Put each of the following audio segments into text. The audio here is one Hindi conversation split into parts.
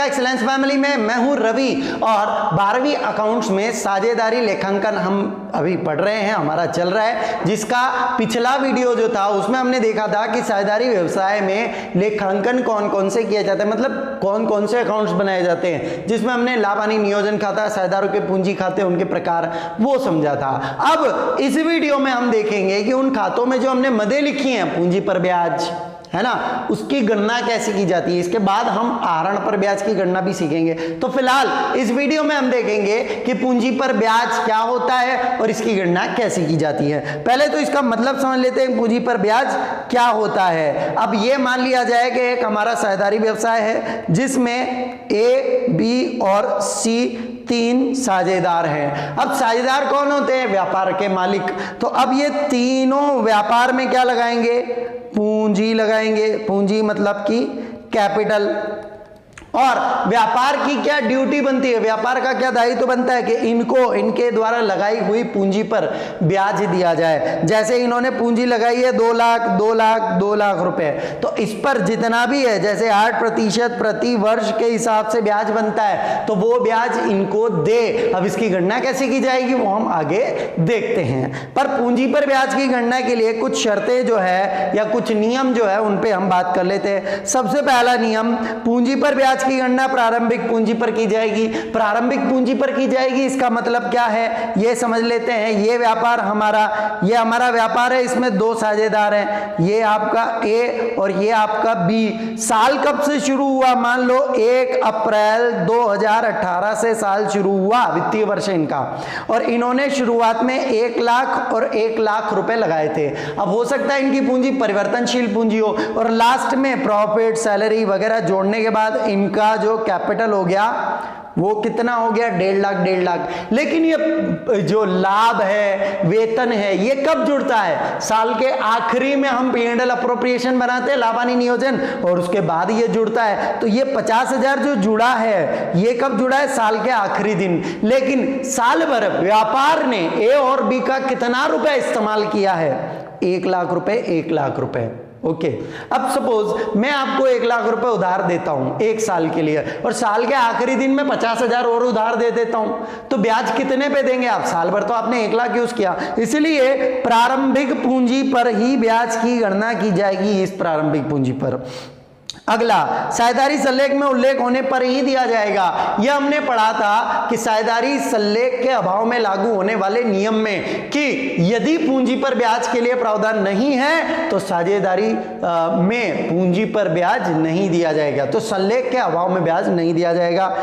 एक्सीलेंस फैमिली में मैं हूं रवि और 12वीं अकाउंट्स में साझेदारी लेखांकन हम अभी पढ़ रहे हैं, हमारा चल रहा है, जिसका पिछला वीडियो जो था उसमें हमने देखा था कि साझेदारी व्यवसाय में लेखांकन कौन कौन से किया जाता है, मतलब कौन कौन से अकाउंट्स बनाए जाते हैं, जिसमें हमने लाभ हानि नियोजन खाता, साझेदारों के पूंजी खाते, उनके प्रकार वो समझा था। अब इस वीडियो में हम देखेंगे कि उन खातों में जो हमने मदें लिखी हैं, पूंजी पर ब्याज है ना, उसकी गणना कैसे की जाती है। इसके बाद हम आहरण पर ब्याज की गणना भी सीखेंगे। तो फिलहाल इस वीडियो में हम देखेंगे कि पूंजी पर ब्याज क्या होता है और इसकी गणना कैसे की जाती है। पहले तो इसका मतलब समझ लेते हैं, पूंजी पर ब्याज क्या होता है। अब ये मान लिया जाए कि एक हमारा साझेदारी व्यवसाय है जिसमें ए, बी और सी तीन साझेदार हैं। अब साझेदार कौन होते हैं? व्यापार के मालिक। तो अब ये तीनों व्यापार में क्या लगाएंगे? पूंजी लगाएंगे। पूंजी मतलब कि कैपिटल। और व्यापार की क्या ड्यूटी बनती है, व्यापार का क्या दायित्व बनता है कि इनको इनके द्वारा लगाई हुई पूंजी पर ब्याज दिया जाए। जैसे इन्होंने पूंजी लगाई है 2 लाख 2 लाख 2 लाख रुपए, तो इस पर जितना भी है जैसे 8% प्रति वर्ष के हिसाब से ब्याज बनता है, तो वो ब्याज इनको दे। अब इसकी गणना कैसे की जाएगी वो हम आगे देखते हैं। पर पूंजी पर ब्याज की गणना के लिए कुछ शर्तें जो है या कुछ नियम जो है उन पे हम बात कर लेते हैं। सबसे पहला नियम, पूंजी पर ब्याज की गणना प्रारंभिक पूंजी पर की जाएगी। प्रारंभिक पूंजी पर की जाएगी, इसका मतलब क्या है ये समझ लेते हैं। ये व्यापार ये हमारा व्यापार है, इसमें 2 साझेदार हैं, ये आपका ए और ये आपका बी। साल कब से शुरू हुआ? मान लो 1 अप्रैल 2018 से साल शुरू हुआ, वित्तीय वर्ष इनका, और इन्होंने शुरुआत में 1 लाख और 1 लाख रुपए लगाए थे। अब हो सकता है इनकी पूंजी परिवर्तनशील पूंजी हो और लास्ट में प्रॉफिट, सैलरी वगैरह जोड़ने के बाद इनका जो कैपिटल हो गया वो कितना हो गया? 1.5 लाख। लेकिन ये जो लाभ है, वेतन है, ये कब जुड़ता है? साल के आखिरी में हम P&L अप्रोप्रिएशन बनाते हैं, लाभ हानि नियोजन, और उसके बाद ये जुड़ता है। तो ये 50,000 जो जुड़ा है ये कब जुड़ा है? साल के आखिरी दिन। लेकिन साल भर व्यापार ने ए और बी का कितना रुपए इस्तेमाल किया है? 1 लाख रुपए, 1 लाख रुपए। ओके। अब सपोज मैं आपको 1 लाख रुपए उधार देता हूं 1 साल के लिए, और साल के आखिरी दिन में 50,000 और उधार दे देता हूं, तो ब्याज कितने पे देंगे आप? साल भर तो आपने 1 लाख यूज किया, इसलिए प्रारंभिक पूंजी पर ही ब्याज की गणना की जाएगी, इस प्रारंभिक पूंजी पर। अगला, साझेदारी सल्लेख में उल्लेख होने पर ही दिया जाएगा। यह हमने पढ़ा था कि साझेदारी सल्लेख के अभाव में लागू होने वाले नियम में कि यदि पूंजी पर ब्याज के लिए प्रावधान नहीं है तो साझेदारी में पूंजी पर ब्याज नहीं दिया जाएगा, तो सल्लेख के अभाव में ब्याज नहीं दिया जाएगा।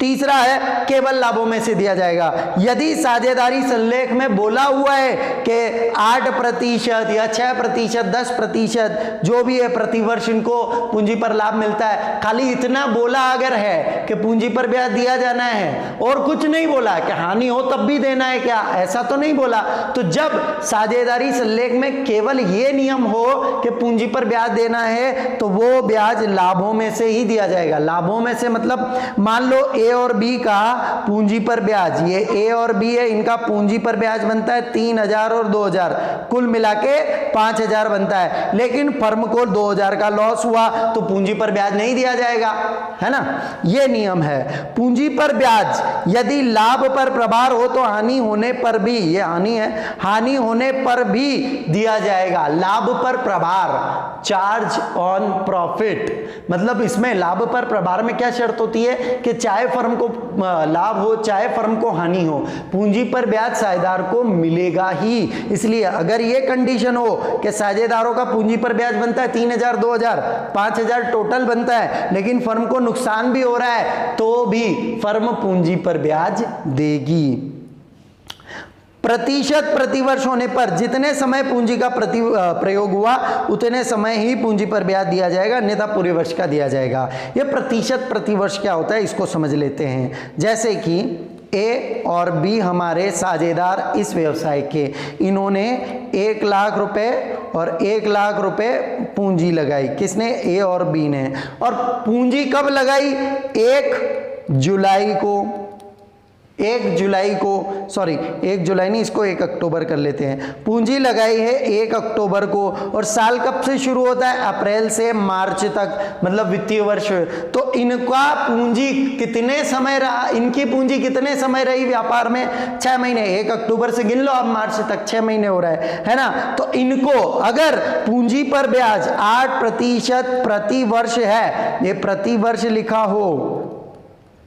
तीसरा है, केवल लाभों में से दिया जाएगा। यदि साझेदारी सल्लेख में बोला हुआ है कि 8% या 6%, 10% जो भी है प्रतिवर्ष इनको पूंजी पर लाभ मिलता है, खाली इतना बोला अगर है कि पूंजी पर ब्याज दिया जाना है और कुछ नहीं बोला कि हानि हो तब भी देना है, क्या ऐसा तो नहीं बोला, तो जब साझेदारी सल्लेख में केवल ये नियम हो कि पूंजी पर ब्याज देना है तो वो ब्याज लाभों में से ही दिया जाएगा। लाभों में से मतलब मान लो ए और बी का पूंजी पर ब्याज, ये ए और बी है, इनका पूंजी पर ब्याज बनता है 3,000 और 2,000, कुल मिला के 5,000 बनता है। लेकिन फर्म को 2,000 का लॉस हुआ तो पूंजी पर ब्याज नहीं दिया जाएगा, है ना, ये नियम है। पूंजी पर ब्याज यदि लाभ पर प्रभार हो तो हानि होने पर भी, ये हानि है, हानि होने पर भी दिया जाएगा। लाभ पर प्रभार, चार्ज ऑन प्रॉफिट, मतलब इसमें लाभ पर प्रभार में क्या शर्त होती है कि चाहे फर्म को लाभ हो चाहे फर्म को हानि हो, पूंजी पर ब्याज साझेदार को मिलेगा ही। इसलिए अगर ये कंडीशन हो कि साझेदारों का पूंजी पर ब्याज बनता है 3,000, 2,000, 5,000 टोटल बनता है, लेकिन फर्म को नुकसान भी हो रहा है तो भी फर्म पूंजी पर ब्याज देगी। प्रतिशत प्रतिवर्ष होने पर जितने समय पूंजी का प्रयोग हुआ उतने समय ही पूंजी पर ब्याज दिया जाएगा, अन्यथा पूरे वर्ष का दिया जाएगा। यह प्रतिशत प्रतिवर्ष क्या होता है इसको समझ लेते हैं। जैसे कि ए और बी हमारे साझेदार इस व्यवसाय के, इन्होंने 1 लाख रुपए और 1 लाख रुपए पूंजी लगाई, किसने? ए और बी ने। और पूंजी कब लगाई? 1 जुलाई को, 1 जुलाई को, सॉरी 1 जुलाई नहीं, इसको 1 अक्टूबर कर लेते हैं। पूंजी लगाई है 1 अक्टूबर को और साल कब से शुरू होता है? अप्रैल से मार्च तक, मतलब वित्तीय वर्ष। तो इनका पूंजी कितने समय रहा, इनकी पूंजी कितने समय रही व्यापार में? 6 महीने। 1 अक्टूबर से गिन लो, अब मार्च तक 6 महीने हो रहा है ना। तो इनको अगर पूंजी पर ब्याज 8% प्रति वर्ष है, ये प्रति वर्ष लिखा हो,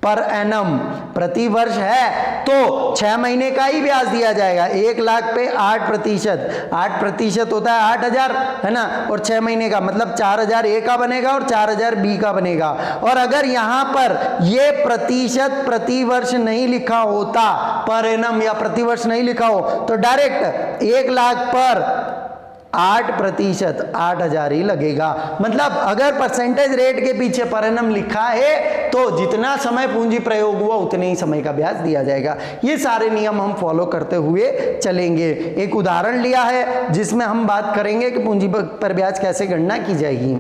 पर एनम प्रति वर्ष है, तो 6 महीने का ही ब्याज दिया जाएगा। 1 लाख पे 8%, 8% होता है 8,000, है ना, और 6 महीने का मतलब 4,000 ए का बनेगा और 4,000 बी का बनेगा। और अगर यहां पर ये प्रतिशत प्रति वर्ष नहीं लिखा होता, पर एनम या प्रति वर्ष नहीं लिखा हो, तो डायरेक्ट 1 लाख पर 8%, 8,000 ही लगेगा। मतलब अगर परसेंटेज रेट के पीछे पर एनम लिखा है तो जितना समय पूंजी प्रयोग हुआ उतने ही समय का ब्याज दिया जाएगा। ये सारे नियम हम फॉलो करते हुए चलेंगे। एक उदाहरण लिया है जिसमें हम बात करेंगे कि पूंजी पर ब्याज कैसे गणना की जाएगी।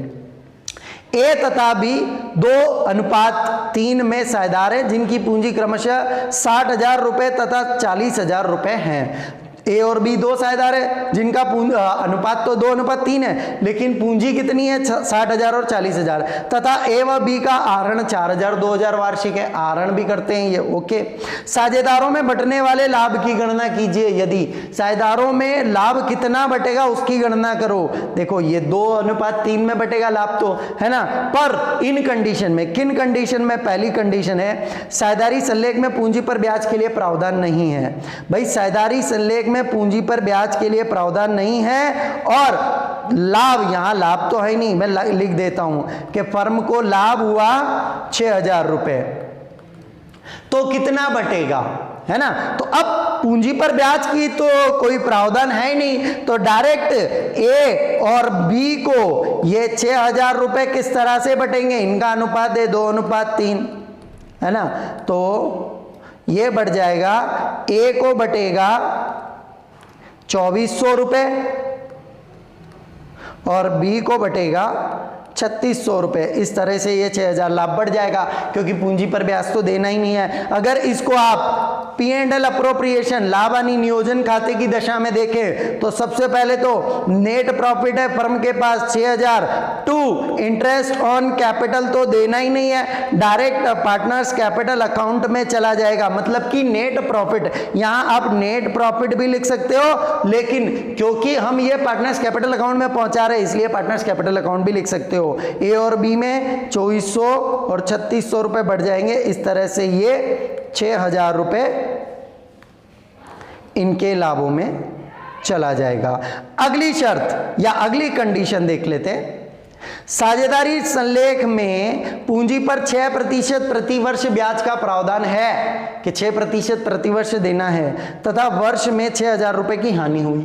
ए तथा बी 2:3 में साझेदार हैं जिनकी पूंजी क्रमशः 60,000 रुपये तथा 40,000 रुपये हैं। ए और बी 2 साझेदार है जिनका अनुपात तो 2:3 है, लेकिन पूंजी कितनी है? 60,000 और 40,000, तथा ए व बी का आहरण 4,000 2,000 वार्षिक है। आहरण भी करते हैं ये, ओके। साझेदारों में बंटने वाले लाभ की गणना कीजिए। यदि साझेदारों में लाभ कितना बटेगा उसकी गणना करो। देखो ये 2:3 में बटेगा लाभ तो, है ना, पर इन कंडीशन में, किन कंडीशन में? पहली कंडीशन है साझेदारी संलेख में पूंजी पर ब्याज के लिए प्रावधान नहीं है। भाई साझेदारी संलेख में पूंजी पर ब्याज के लिए प्रावधान नहीं है, और लाभ, यहां लाभ तो है नहीं, मैं लिख देता हूं कि फर्म को लाभ हुआ 6,000 रुपए, तो कितना बटेगा, है ना। तो अब पूंजी पर ब्याज की तो कोई प्रावधान है नहीं, तो डायरेक्ट ए और बी को ये 6,000 रुपए किस तरह से बटेंगे? इनका अनुपात है 2:3, है ना। तो ये बढ़ जाएगा, ए को बटेगा 2,400 रुपए और बी को बटेगा 3,600 रुपए। इस तरह से ये 6,000 लाभ बढ़ जाएगा, क्योंकि पूंजी पर ब्याज तो देना ही नहीं है। अगर इसको आप P&L अप्रोप्रिएशन, लाभ हानि नियोजन खाते की दशा में देखें तो सबसे पहले तो नेट प्रॉफिट है फर्म के पास 6,000, टू इंटरेस्ट ऑन कैपिटल तो देना ही नहीं है, डायरेक्ट पार्टनर्स कैपिटल अकाउंट में चला जाएगा, मतलब कि नेट प्रॉफिट। यहां आप नेट प्रॉफिट भी लिख सकते हो, लेकिन क्योंकि हम ये पार्टनर्स कैपिटल अकाउंट में पहुंचा रहे हैं इसलिए पार्टनर्स कैपिटल अकाउंट भी लिख सकते हो। ए और बी में 2,400 और 3,600 रुपए बढ़ जाएंगे। इस तरह से ये 6,000 रुपए इनके लाभों में चला जाएगा। अगली शर्त या अगली कंडीशन देख लेते हैं। साझेदारी संलेख में पूंजी पर 6% प्रति वर्ष ब्याज का प्रावधान है कि 6% प्रति वर्ष देना है, तथा वर्ष में 6,000 रुपए की हानि हुई।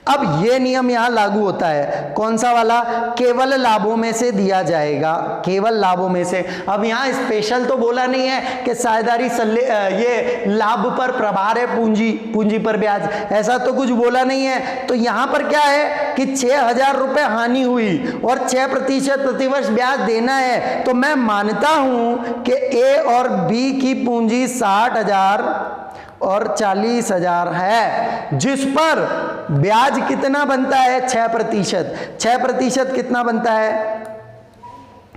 अब ये नियम यहां लागू होता है, कौन सा वाला? केवल लाभों में से दिया जाएगा, केवल लाभों में से। अब यहां स्पेशल तो बोला नहीं है कि साझेदारी ये लाभ पर प्रभार है पूंजी पर ब्याज, ऐसा तो कुछ बोला नहीं है। तो यहां पर क्या है कि 6,000 रुपए हानि हुई और 6% प्रतिवर्ष ब्याज देना है, तो मैं मानता हूं कि ए और बी की पूंजी 60,000 और 40,000 है, जिस पर ब्याज कितना बनता है? 6%। 6% कितना बनता है?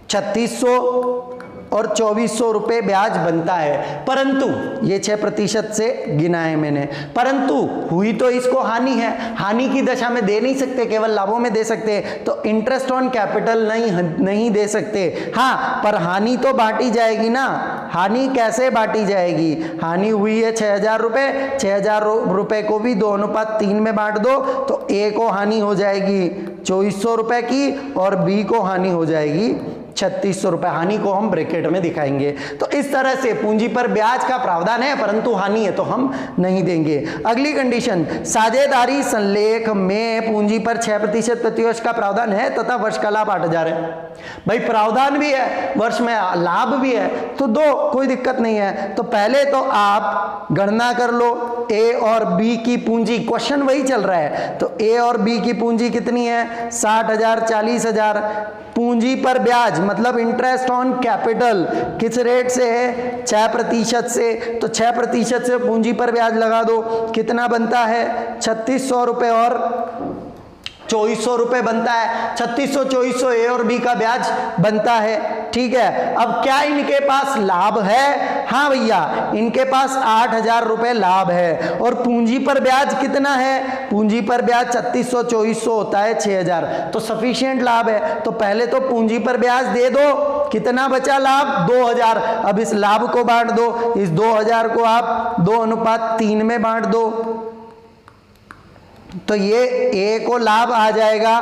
3,600 और 2,400 रुपए ब्याज बनता है। परंतु ये 6% से गिना है मैंने, परंतु हुई तो इसको हानि है, हानि की दशा में दे नहीं सकते, केवल लाभों में दे सकते, तो इंटरेस्ट ऑन कैपिटल नहीं दे सकते। हाँ, पर हानि तो बांटी जाएगी ना। हानि कैसे बांटी जाएगी? हानि हुई है 6,000 रुपए, 6,000 रुपए को भी 2:3 में बांट दो, तो ए को हानि हो जाएगी 2,400 रुपए की और बी को हानि हो जाएगी 3,600 रुपए। हानि को हम ब्रैकेट में दिखाएंगे। तो इस तरह से पूंजी पर ब्याज का प्रावधान है, परंतु हानि है तो हम नहीं देंगे। अगली कंडीशन, साझेदारी संलेख में पूंजी पर 6% प्रतिवर्ष का प्रावधान है तथा वर्ष का लाभ 8,000 है। भाई प्रावधान भी है, वर्ष में लाभ भी है, तो दो, कोई दिक्कत नहीं है। तो पहले तो आप गणना कर लो ए और बी की पूंजी, क्वेश्चन वही चल रहा है, तो ए और बी की पूंजी कितनी है? 60,000 40,000। पूंजी पर ब्याज मतलब इंटरेस्ट ऑन कैपिटल किस रेट से है, 6% से। तो 6% से पूंजी पर ब्याज लगा दो, कितना बनता है 3600 रुपये और 2400 रुपये बनता है। 3600 2400 ए और बी का ब्याज बनता है, ठीक है। अब क्या इनके पास लाभ है? हाँ भैया, इनके पास 8000 रुपये लाभ है। और पूंजी पर ब्याज कितना है? पूंजी पर ब्याज 3600 2400 होता है 6000, तो सफिशिएंट लाभ है। तो पहले तो पूंजी पर ब्याज दे दो, कितना बचा लाभ? 2000। अब इस लाभ को बांट दो, इस 2000 को आप 2:3 में बांट दो, तो ये ए को लाभ आ जाएगा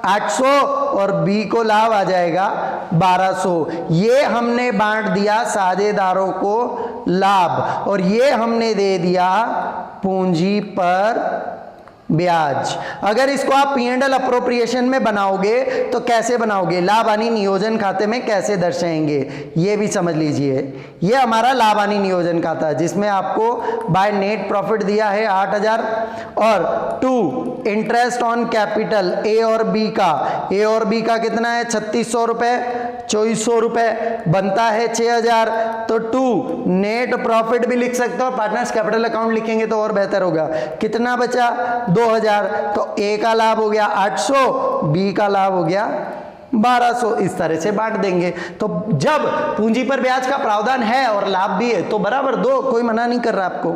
800 और बी को लाभ आ जाएगा 1200। ये हमने बांट दिया साझेदारों को लाभ, और ये हमने दे दिया पूंजी पर ब्याज। अगर इसको आप P&L अप्रोप्रिएशन में बनाओगे तो कैसे बनाओगे, लाभ हानि नियोजन खाते में कैसे दर्शाएंगे, ये भी समझ लीजिए। ये हमारा लाभ हानि नियोजन खाता है जिसमें आपको बाय नेट प्रॉफिट दिया है 8000, और 2 इंटरेस्ट ऑन कैपिटल ए और बी का कितना है 3600 रुपये, 2400 रुपये बनता है 6000। तो 2 नेट प्रॉफिट भी लिख सकते हो, पार्टनर्स कैपिटल अकाउंट लिखेंगे तो और बेहतर होगा। कितना बचा 2000, तो ए का लाभ हो गया 800, बी का लाभ हो गया 1200। इस तरह से बांट देंगे। तो जब पूंजी पर ब्याज का प्रावधान है और लाभ भी है तो बराबर दो, कोई मना नहीं कर रहा आपको।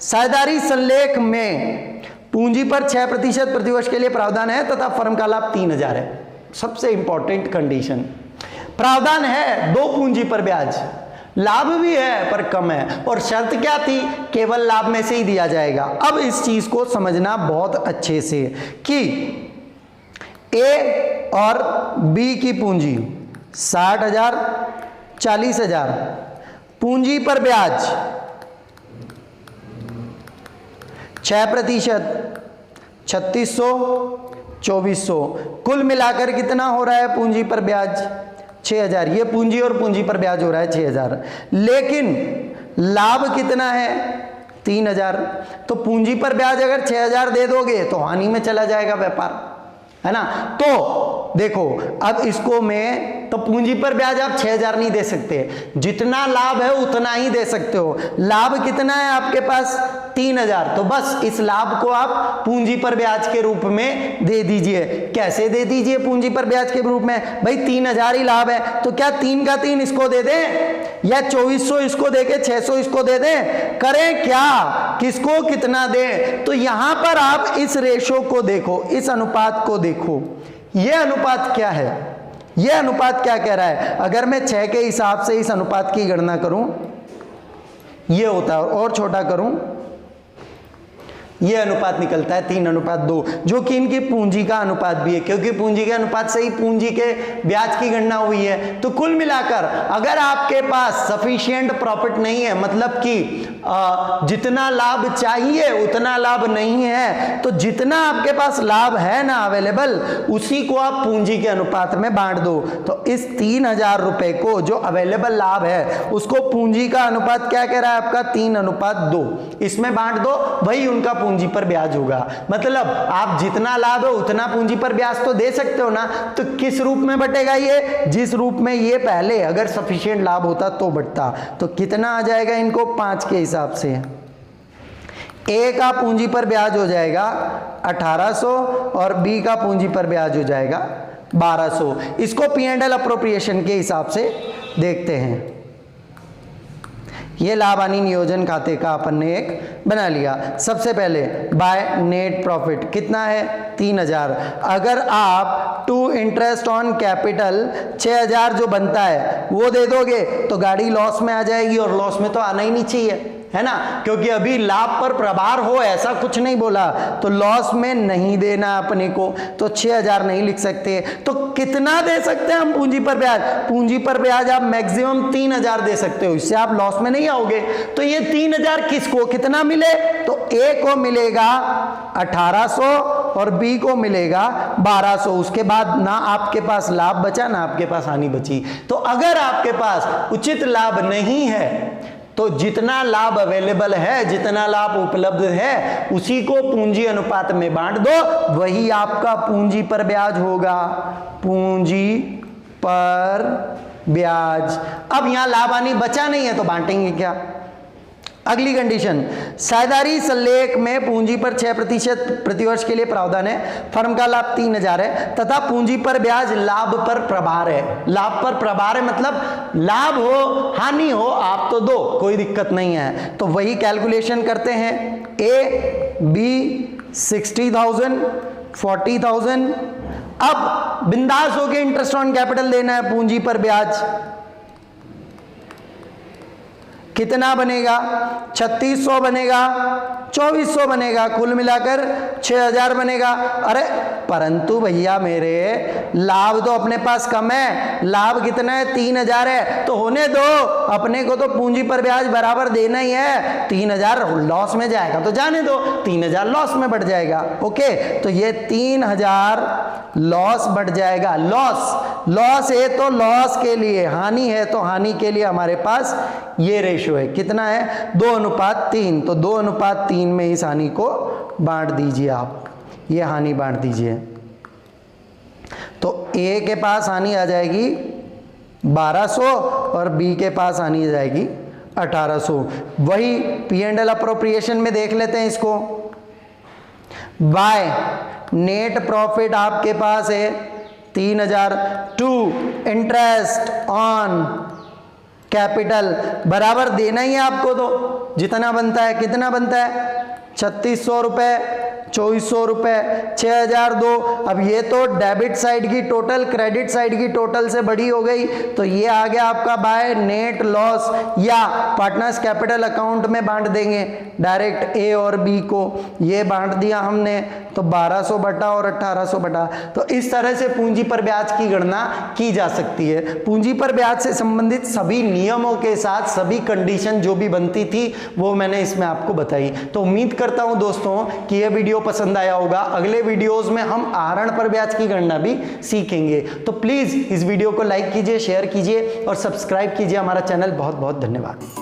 साझेदारी संलेख में पूंजी पर 6% प्रतिवर्ष के लिए प्रावधान है तथा फर्म का लाभ 3000 है। सबसे इंपॉर्टेंट कंडीशन, प्रावधान है 2 पूंजी पर ब्याज, लाभ भी है पर कम है, और शर्त क्या थी, केवल लाभ में से ही दिया जाएगा। अब इस चीज को समझना बहुत अच्छे से कि ए और बी की पूंजी 60,000 40,000, पूंजी पर ब्याज 6% 3600 2400, कुल मिलाकर कितना हो रहा है पूंजी पर ब्याज 6000। ये पूंजी और पूंजी पर ब्याज हो रहा है 6000, लेकिन लाभ कितना है 3000। तो पूंजी पर ब्याज अगर 6000 दे दोगे तो हानि में चला जाएगा व्यापार, है ना। तो देखो अब इसको मैं, तो पूंजी पर ब्याज आप 6000 नहीं दे सकते, जितना लाभ है उतना ही दे सकते हो। लाभ कितना है आपके पास 3000, तो बस इस लाभ को आप पूंजी पर ब्याज के रूप में दे दीजिए। कैसे दे दीजिए पूंजी पर ब्याज के रूप में, भाई 3000 ही लाभ है, तो क्या 3 का 3 इसको दे दें या 2400 इसको देके 600 इसको दे दें, करें क्या, किसको कितना दें। तो यहां पर आप इस रेशो को देखो, इस अनुपात को देखो, यह अनुपात क्या है, यह अनुपात क्या कह रहा है। अगर मैं 6 के हिसाब से इस अनुपात की गणना करूं, यह होता है, और छोटा करूं, यह अनुपात निकलता है 3:2, जो कि इनकी पूंजी का अनुपात भी है, क्योंकि पूंजी के अनुपात से ही पूंजी के ब्याज की गणना हुई है। तो कुल मिलाकर अगर आपके पास सफिशिएंट प्रॉफिट नहीं है, मतलब कि जितना लाभ चाहिए उतना लाभ नहीं है, तो जितना आपके पास लाभ है ना अवेलेबल, उसी को आप पूंजी के अनुपात में बांट दो। तो इस 3000 रुपए को जो अवेलेबल लाभ है उसको पूंजी का अनुपात क्या कह रहा है आपका 3:2, इसमें बांट दो, वही उनका पूंजी पर ब्याज होगा। मतलब आप जितना लाभ है उतना पूंजी पर ब्याज तो दे सकते हो ना। तो किस रूप में बटेगा ये, जिस रूप में ये पहले अगर सफिशिएंट लाभ होता तो बटता। तो कितना आ जाएगा इनको 5 के हिसाब से, ए का पूंजी पर ब्याज हो जाएगा 1800 और बी का पूंजी पर ब्याज हो जाएगा 1200। इसको P&L अप्रोप्रिएशन के हिसाब से देखते हैं। ये लाभ हानि नियोजन खाते का अपन ने एक बना लिया। सबसे पहले बाय नेट प्रॉफिट कितना है 3000। अगर आप 2 इंटरेस्ट ऑन कैपिटल 6000 जो बनता है वो दे दोगे तो गाड़ी लॉस में आ जाएगी, और लॉस में तो आना ही नहीं चाहिए, है ना, क्योंकि अभी लाभ पर प्रभार हो ऐसा कुछ नहीं बोला, तो लॉस में नहीं देना अपने को, तो 6000 नहीं लिख सकते। तो कितना दे सकते हैं हम पूंजी पर ब्याज, पूंजी पर ब्याज आप मैक्सिमम 3000 दे सकते हो, इससे आप लॉस में नहीं आओगे। तो ये 3000 किसको कितना मिले, तो ए को मिलेगा 1800 और बी को मिलेगा 1200। उसके बाद ना आपके पास लाभ बचा ना आपके पास हानि बची। तो अगर आपके पास उचित लाभ नहीं है तो जितना लाभ अवेलेबल है, जितना लाभ उपलब्ध है, उसी को पूंजी अनुपात में बांट दो, वही आपका पूंजी पर ब्याज होगा, पूंजी पर ब्याज। अब यहां लाभ हानि बचा नहीं है तो बांटेंगे क्या? अगली कंडीशन, साझेदारी सल्लेख में पूंजी पर 6% प्रतिवर्ष के लिए प्रावधान है, फर्म का लाभ 3000 है तथा पूंजी पर ब्याज लाभ पर प्रभार है। लाभ पर प्रभार है मतलब लाभ हो हानि हो आप तो दो, कोई दिक्कत नहीं है। तो वही कैलकुलेशन करते हैं, ए बी 60,000 40,000। अब बिंदास होके इंटरेस्ट ऑन कैपिटल देना है, पूंजी पर ब्याज कितना बनेगा? 3600 बनेगा, 2400 बनेगा, कुल मिलाकर 6000 बनेगा। अरे परंतु भैया मेरे लाभ तो अपने पास कम है, लाभ कितना है? 3000 है, तो होने दो, अपने को तो पूंजी पर ब्याज बराबर देना ही है। 3000 लॉस में जाएगा तो जाने दो, 3000 लॉस में बढ़ जाएगा। ओके, तो ये 3000 लॉस बढ़ जाएगा। लॉस है तो लॉस के लिए, हानि है तो हानि के लिए हमारे पास ये रेशियो है, कितना है? 2:3। तो 2:3 में इस हानि को बांट दीजिए आप, ये हानि बांट दीजिए। तो ए के पास हानि आ जाएगी 1200 और बी के पास हानि आ जाएगी 1800। वही P&L अप्रोप्रिएशन में देख लेते हैं इसको। बाय नेट प्रॉफिट आपके पास है 3000 टू इंटरेस्ट ऑन कैपिटल बराबर देना ही है आपको, तो जितना बनता है, कितना बनता है? 3600 रुपये, 2400 रुपये, 6000 दो। अब ये तो डेबिट साइड की टोटल क्रेडिट साइड की टोटल से बड़ी हो गई, तो ये आ गया आपका बाय नेट लॉस, या पार्टनर्स कैपिटल अकाउंट में बांट देंगे डायरेक्ट ए और बी को। ये बांट दिया हमने, तो 1200 बटा और 1800 बटा। तो इस तरह से पूंजी पर ब्याज की गणना की जा सकती है। पूंजी पर ब्याज से संबंधित सभी नियमों के साथ सभी कंडीशन जो भी बनती थी वो मैंने इसमें आपको बताई। तो उम्मीद करता हूं दोस्तों कि यह वीडियो पसंद आया होगा। अगले वीडियोस में हम आहरण पर ब्याज की गणना भी सीखेंगे। तो प्लीज इस वीडियो को लाइक कीजिए, शेयर कीजिए और सब्सक्राइब कीजिए हमारा चैनल। बहुत बहुत धन्यवाद।